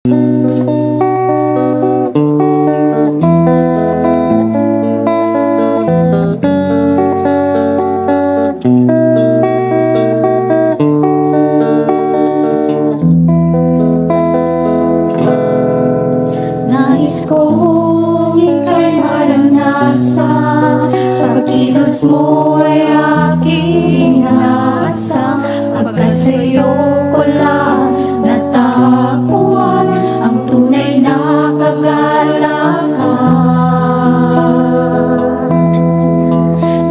Nais kong ika'y maranasan, pagkilos mo'y aking inaasam, pagkat sa'yo ko lang natagpuan ang tunay na kagalakan.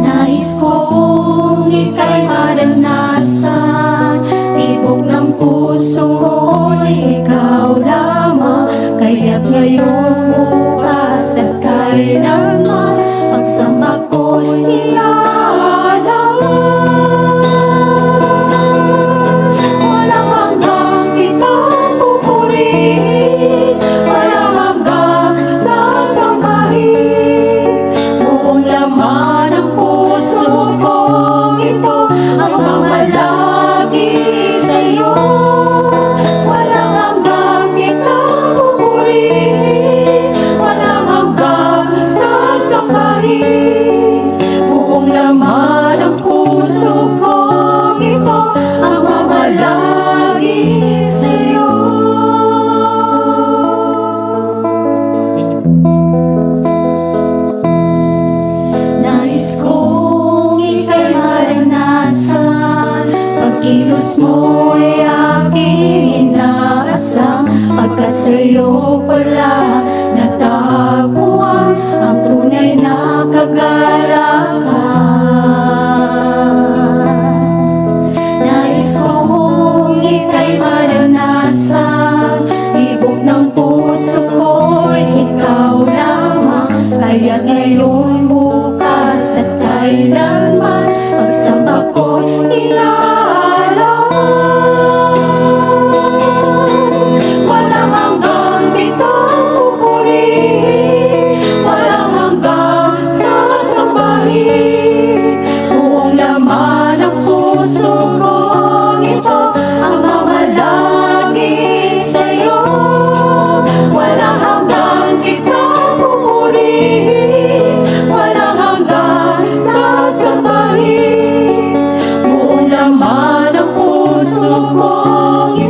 Nais kong ika'y maranasan, tibok ng puso mo'y ikaw lamang, kaya't ngayon, bukas at kailanman, pagsama ko'y iaalay. Walang hanggang kitang pupurihin, walang hanggang sasambahin. Buong laman ng puso kong ito ang mamalagi sa'yo. Walang hanggang kitang pupurihin, walang hanggang sasambahin. Buong laman ng puso kong ito ang mamalagi sa'yo. Nais kong ika'y maranasan, pagkilos mo'y aking inaasam, pagkat sa'yo pala natagpuan ang tunay na kagalakan. Nais kong ika'y maranasan, ibog ng puso ko'y ikaw lamang, kaya't ngayon, bukas at kailanman, pagsamba ko'y iaalay. Walang hanggang kitang pupurihin, walang hanggang sasambahin. Buong laman ng puso kong ito ang mamalagi sa'yo. Walang hanggang kitang pupurihin, walang hanggang sasambahin. Buong laman ng puso kong